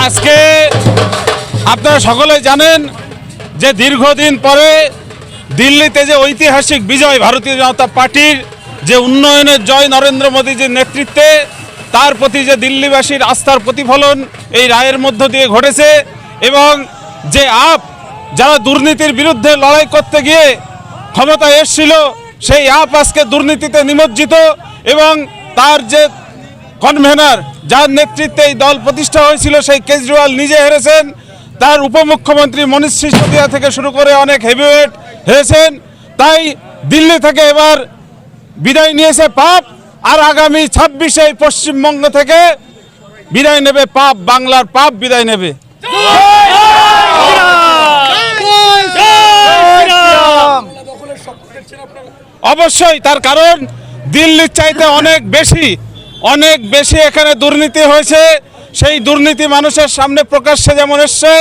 আজকে আপনারা সকলে জানেন যে দীর্ঘদিন পরে দিল্লিতে যে ঐতিহাসিক বিজয় ভারতীয় জনতা পার্টির যে উন্নয়নের জয় নরেন্দ্র মোদীজির নেতৃত্বে তার প্রতি যে দিল্লিবাসীর আস্থার প্রতিফলন এই রায়ের মধ্য দিয়ে ঘটেছে এবং যে যারা দুর্নীতির বিরুদ্ধে লড়াই করতে গিয়ে ক্ষমতায় এসেছিল সেই আজকে দুর্নীতিতে নিমজ্জিত এবং তার যে কনভেনার যার নেতৃত্বে এই দল প্রতিষ্ঠা হয়েছিল সেই কেজরিওয়াল নিজে হেরেছেন, তার উপমুখ্যমন্ত্রী মনীষ সিসোদিয়া থেকে শুরু করে অনেক হেভিওয়েট হেরেছেন। তাই দিল্লি থেকে এবার বিদায় নিয়েছে পাপ, আর আগামী 26-এ পশ্চিমবঙ্গ থেকে বিদায় নেবে পাপ, বাংলার পাপ বিদায় নেবে। অবশ্যই, তার কারণ দিল্লির চাইতে অনেক বেশি এখানে দুর্নীতি হয়েছে। সেই দুর্নীতি মানুষের সামনে প্রকাশ্যে যেমন এসছে,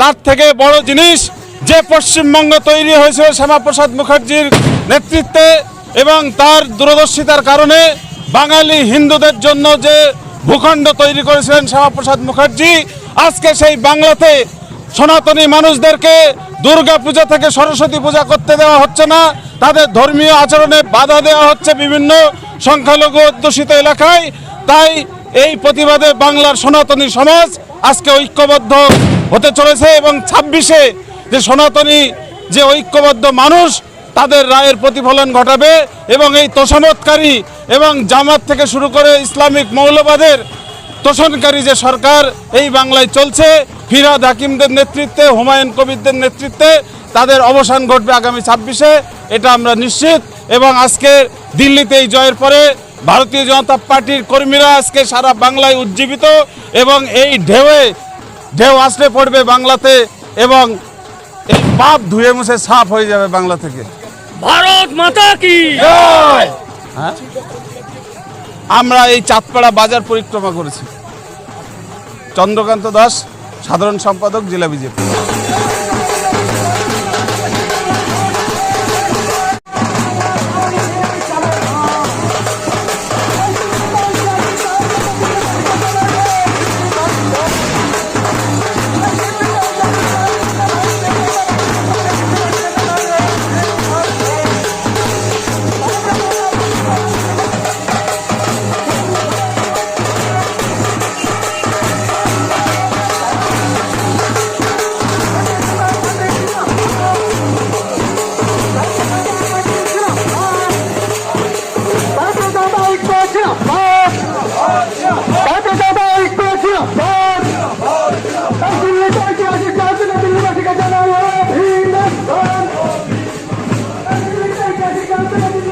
তার থেকে বড় জিনিস যে পশ্চিমবঙ্গ তৈরি হয়েছিল শ্যামাপ্রসাদ মুখার্জির নেতৃত্বে এবং তার দূরদর্শিতার কারণে বাঙালি হিন্দুদের জন্য যে ভূখণ্ড তৈরি করেছিলেন শ্যামাপ্রসাদ মুখার্জি, আজকে সেই বাংলাতে সনাতনী মানুষদেরকে দুর্গা পূজা থেকে সরস্বতী পূজা করতে দেওয়া হচ্ছে না, তাদের ধর্মীয় আচরণে বাধা দেওয়া হচ্ছে বিভিন্ন সংখ্যালঘু অধ্যুষিত এলাকায়। তাই এই প্রতিবাদে বাংলার সনাতনী সমাজ আজকে ঐক্যবদ্ধ হতে চলেছে এবং 26-এ যে সনাতনী যে ঐক্যবদ্ধ মানুষ তাদের রায়ের প্রতিফলন ঘটাবে এবং এই তোষামতকারী এবং জামাত থেকে শুরু করে ইসলামিক মৌলবাদের তোষণকারী যে সরকার এই বাংলায় চলছে, ফিরহাদ হাকিমদের নেতৃত্বে, হুমায়ুন কবিরদের নেতৃত্বে, তাদের অবসান ঘটবে আগামী 26-এ, এটা আমরা নিশ্চিত। এবং আজকে দিল্লিতে এই জয়ের পরে ভারতীয় জনতা পার্টির কর্মীরা আজকে সারা বাংলায় উজ্জীবিত এবং এই ঢেউ আসলে পড়বে বাংলাতে এবং এই পাপ ধুয়ে মুছে সাফ হয়ে যাবে বাংলা থেকে। ভারত মাতা কি জয়। হ্যাঁ, আমরা এই চাঁদপাড়া বাজার পরিক্রমা করেছি। চন্দ্রকান্ত দাস, সাধারণ সম্পাদক, জেলা বিজেপি। Thank you.